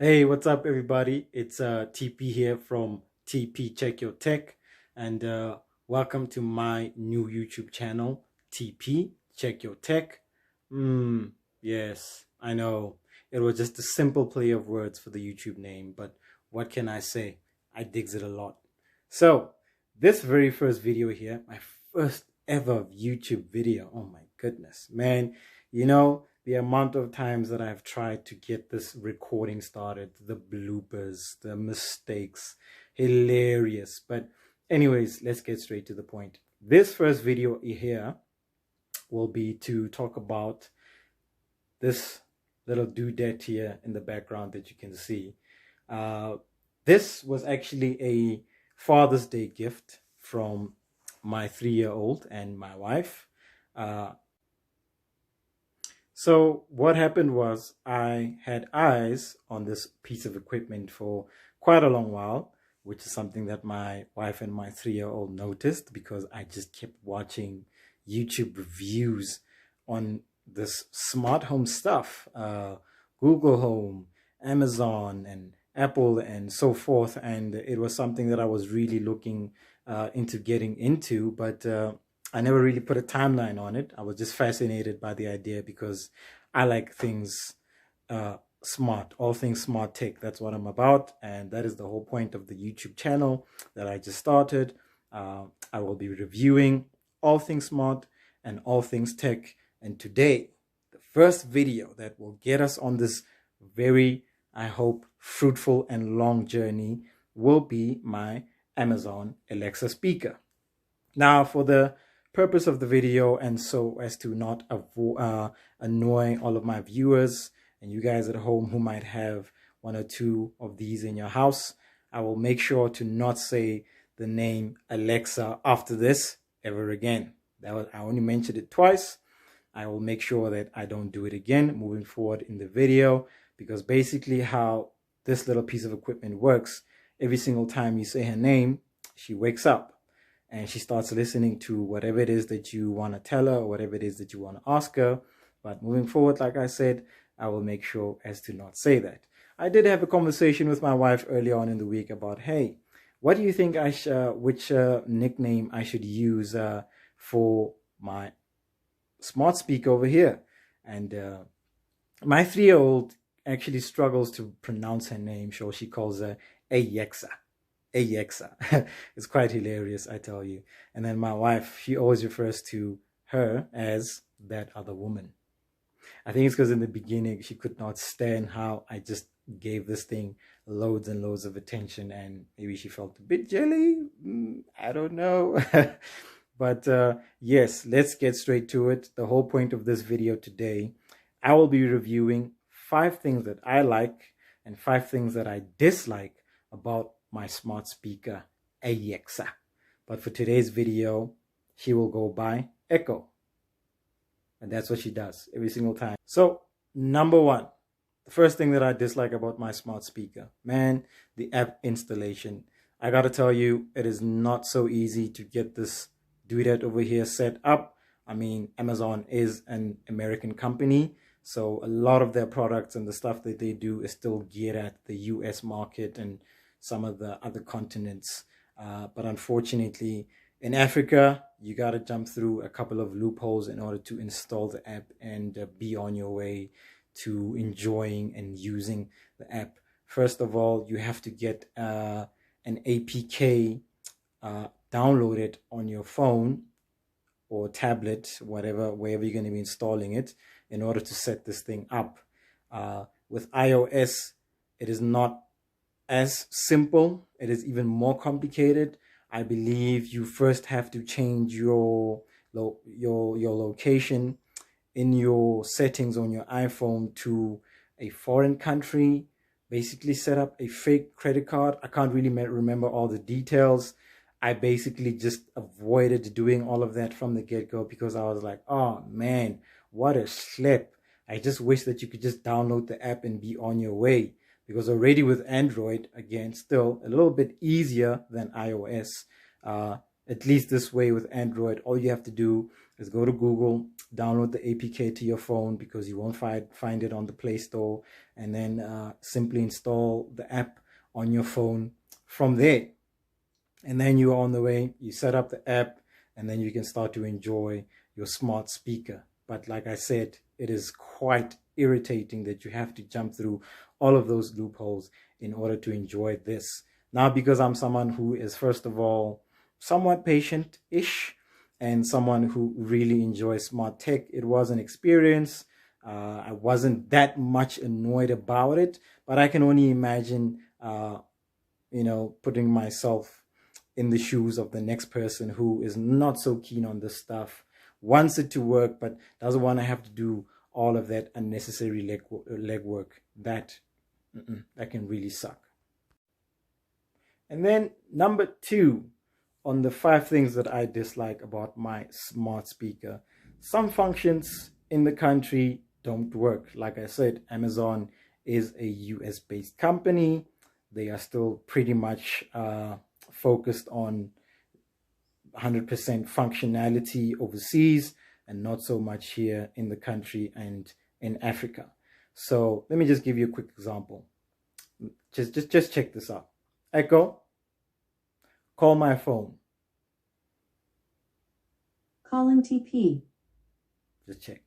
Hey, what's up, everybody? It's TP here from TP Check Your Tech, and welcome to my new YouTube channel, TP Check Your Tech. Yes, I know it was just a simple play of words for the YouTube name, but what can I say? I digs it a lot. So, this very first video here, my first ever YouTube video. Oh my goodness, man! The amount of times that I've tried to get this recording started, the bloopers, the mistakes, hilarious. But anyways, let's get straight to the point. This first video here will be to talk about this little dudette here in the background that you can see. Uh, this was actually a Father's Day gift from my 3-year-old and my wife. So what happened was I had eyes on this piece of equipment for quite a long while, which is something that my wife and my 3-year-old noticed because I just kept watching YouTube reviews on this smart home stuff, Google Home, Amazon, and Apple, and so forth. And it was something that I was really looking into getting into, but I never really put a timeline on it. I was just fascinated by the idea because I like things smart, all things smart tech. That's what I'm about. And that is the whole point of the YouTube channel that I just started. I will be reviewing all things smart and all things tech. And today, the first video that will get us on this very, I hope, fruitful and long journey will be my Amazon Alexa speaker. Now, for the purpose of the video, and so as to not annoy all of my viewers and you guys at home who might have one or two of these in your house, I will make sure to not say the name Alexa after this ever again. I only mentioned it twice. I will make sure that I don't do it again moving forward in the video, because basically how this little piece of equipment works, every single time you say her name, she wakes up and she starts listening to whatever it is that you want to tell her or whatever it is that you want to ask her. But moving forward, like I said, I will make sure as to not say that. I did have a conversation with my wife earlier on in the week about, hey, what do you think which nickname I should use for my smart speaker over here? And my 3-year-old actually struggles to pronounce her name, so she calls her Alexa. Alexa. It's quite hilarious, I tell you. And then my wife, she always refers to her as that other woman. I think it's because in the beginning she could not stand how I just gave this thing loads and loads of attention, and maybe she felt a bit jelly. I don't know. But yes, let's get straight to it. The whole point of this video today, I will be reviewing 5 things that I like and 5 things that I dislike about my smart speaker Alexa. But for today's video, she will go by Echo. And that's what she does every single time. So, number 1, the first thing that I dislike about my smart speaker, man, the app installation. I gotta tell you, it is not so easy to get this dudette over here set up. I mean, Amazon is an American company, so a lot of their products and the stuff that they do is still geared at the US market and some of the other continents. But unfortunately, in Africa, you got to jump through a couple of loopholes in order to install the app and be on your way to enjoying and using the app. First of all, you have to get an APK downloaded on your phone or tablet, wherever you're going to be installing it, in order to set this thing up. With iOS, it is not as simple. It is even more complicated. I believe you first have to change your location in your settings on your iPhone to a foreign country, basically set up a fake credit card. I can't really remember all the details. I basically just avoided doing all of that from the get-go because I was like, oh man, what a slip. I just wish that you could just download the app and be on your way. Because already with Android, again, still a little bit easier than iOS. At least this way with Android, all you have to do is go to Google, download the APK to your phone because you won't find it on the Play Store, and then simply install the app on your phone from there. And then you're on the way, you set up the app, and then you can start to enjoy your smart speaker. But like I said, it is quite irritating that you have to jump through all of those loopholes in order to enjoy this. Now, because I'm someone who is, first of all, somewhat patient-ish, and someone who really enjoys smart tech, it was an experience. I wasn't that much annoyed about it, but I can only imagine, putting myself in the shoes of the next person who is not so keen on this stuff, wants it to work, but doesn't want to have to do all of that unnecessary legwork. That can really suck. And then number 2, on the 5 things that I dislike about my smart speaker. Some functions in the country don't work. Like I said, Amazon is a US-based company. They are still pretty much focused on 100% functionality overseas and not so much here in the country and in Africa. So let me just give you a quick example. Just check this out. Echo, call my phone. Calling TP. Just check.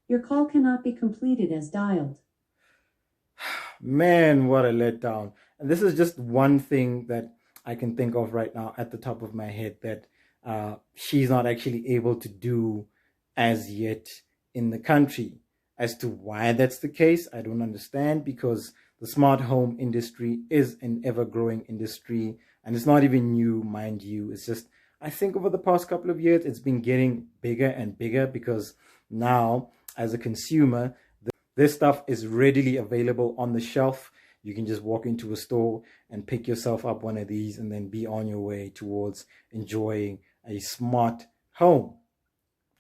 Your call cannot be completed as dialed. Man, what a letdown. And this is just one thing that I can think of right now at the top of my head that she's not actually able to do as yet in the country. As to why that's the case, I don't understand, because the smart home industry is an ever-growing industry, and it's not even new, mind you. It's just, I think over the past couple of years, it's been getting bigger and bigger, because now, as a consumer, this stuff is readily available on the shelf. You can just walk into a store and pick yourself up one of these and then be on your way towards enjoying a smart home.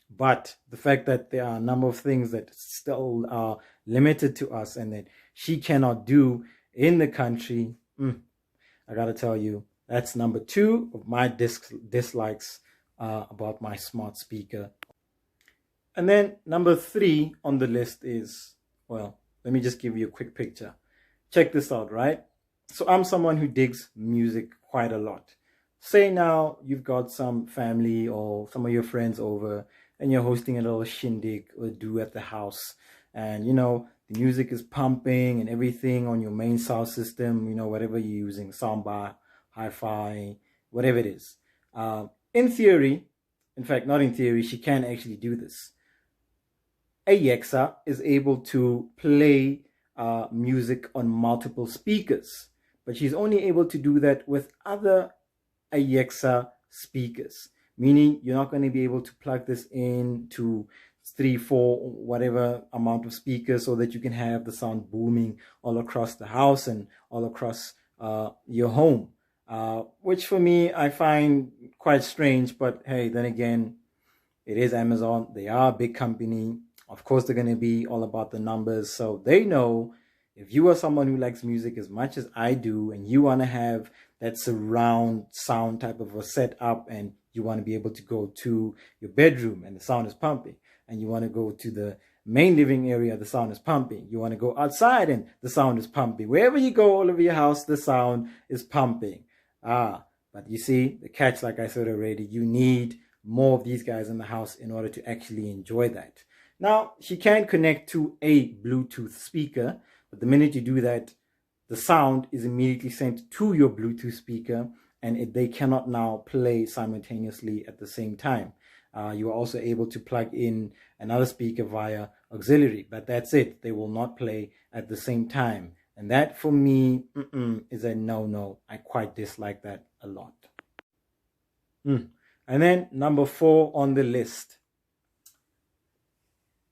But the fact that there are a number of things that still are limited to us and that she cannot do in the country, I gotta tell you, that's number 2 of my dislikes about my smart speaker. And then number 3 on the list is, well, let me just give you a quick picture. Check this out, right? So I'm someone who digs music quite a lot. Say now you've got some family or some of your friends over and you're hosting a little shindig or do at the house. And, the music is pumping and everything on your main sound system, whatever you're using, soundbar, hi-fi, whatever it is. In theory, in fact, not in theory, she can actually do this. Alexa is able to play music on multiple speakers, but she's only able to do that with other Alexa speakers, meaning you're not going to be able to plug this in to 3, 4, whatever amount of speakers so that you can have the sound booming all across the house and all across your home, which for me I find quite strange. But hey, then again, it is Amazon. They are a big company. Of course, they're going to be all about the numbers. So they know if you are someone who likes music as much as I do and you want to have that surround sound type of a setup and you want to be able to go to your bedroom and the sound is pumping, and you want to go to the main living area, the sound is pumping. You want to go outside and the sound is pumping. Wherever you go all over your house, the sound is pumping. But you see, the catch, like I said already, you need more of these guys in the house in order to actually enjoy that. Now, she can connect to a Bluetooth speaker, but the minute you do that, the sound is immediately sent to your Bluetooth speaker, and they cannot now play simultaneously at the same time. You are also able to plug in another speaker via auxiliary, but that's it. They will not play at the same time. And that, for me, is a no-no. I quite dislike that a lot. And then number 4 on the list.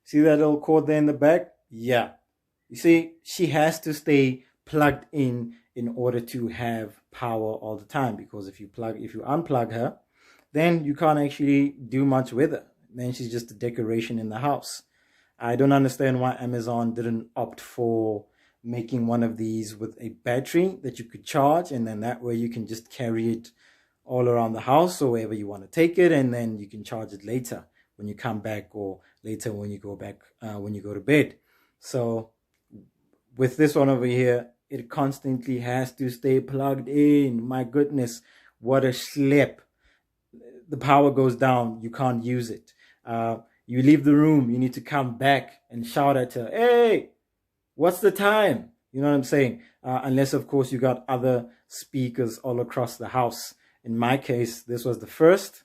See that little cord there in the back? Yeah. You see, she has to stay plugged in order to have power all the time, because if you unplug her, then you can't actually do much with her. Then she's just a decoration in the house. I don't understand why Amazon didn't opt for making one of these with a battery that you could charge, and then that way you can just carry it all around the house or wherever you want to take it, and then you can charge it later when you come back, or later when you go back, when you go to bed. So with this one over here, it constantly has to stay plugged in. My goodness, what a schlep. The power goes down, you can't use it. You leave the room, you need to come back and shout at her, hey, what's the time? You know what I'm saying? Unless, of course, you got other speakers all across the house. In my case, this was the first,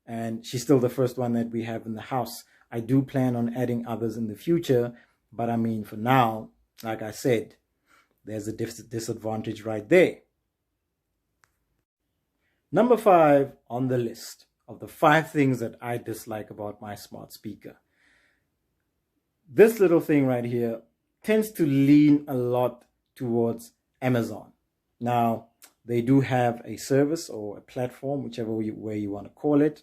and she's still the first one that we have in the house. I do plan on adding others in the future, but I mean, for now, like I said, there's a disadvantage right there. Number 5 on the list of the 5 things that I dislike about my smart speaker. This little thing right here tends to lean a lot towards Amazon. Now, they do have a service or a platform, whichever way you want to call it,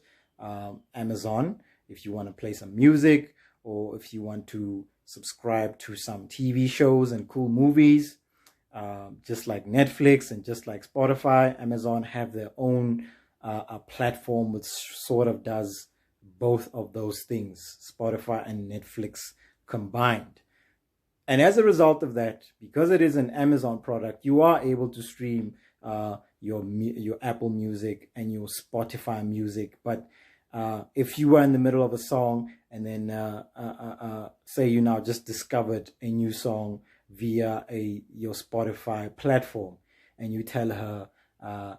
Amazon, if you want to play some music, or if you want to subscribe to some TV shows and cool movies. Just like Netflix and just like Spotify, Amazon have their own a platform which sort of does both of those things, Spotify and Netflix combined. And as a result of that, because it is an Amazon product, you are able to stream your Apple Music and your Spotify music. But if you were in the middle of a song and then say you now just discovered a new song via your Spotify platform, and you tell her,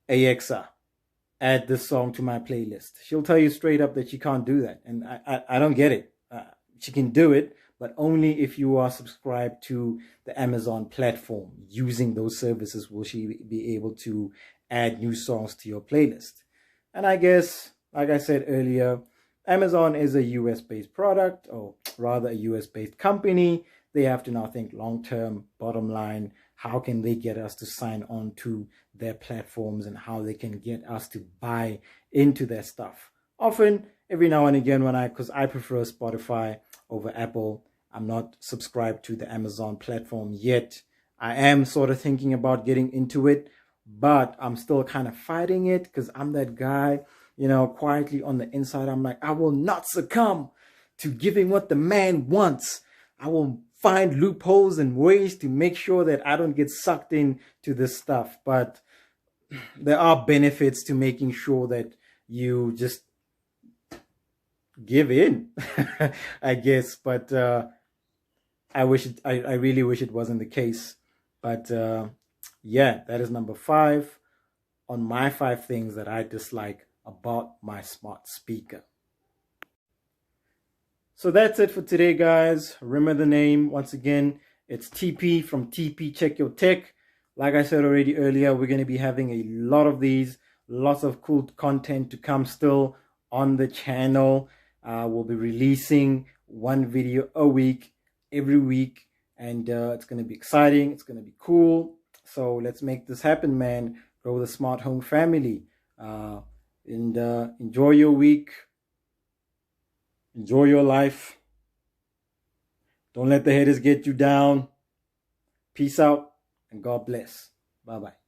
Alexa, add this song to my playlist, she'll tell you straight up that she can't do that. And I don't get it. She can do it, but only if you are subscribed to the Amazon platform. Using those services will she be able to add new songs to your playlist. And I guess, like I said earlier, Amazon is a US-based product, or rather a US-based company. They have to now think long-term, bottom line, how can they get us to sign on to their platforms and how they can get us to buy into their stuff. Often, every now and again, because I prefer Spotify over Apple, I'm not subscribed to the Amazon platform yet. I am sort of thinking about getting into it, but I'm still kind of fighting it because I'm that guy, quietly on the inside. I'm like, I will not succumb to giving what the man wants. I will find loopholes and ways to make sure that I don't get sucked into this stuff. But there are benefits to making sure that you just give in, I guess. But I really wish it wasn't the case. But yeah, that is number 5 on my 5 things that I dislike about my smart speaker. So that's it for today, guys. Remember the name once again. It's TP from TP Check Your Tech. Like I said already earlier, we're going to be having a lot of these, lots of cool content to come still on the channel. We'll be releasing 1 video a week, every week, and it's going to be exciting. It's going to be cool. So let's make this happen, man. Grow the smart home family. And enjoy your week. Enjoy your life. Don't let the haters get you down. Peace out and God bless. Bye-bye.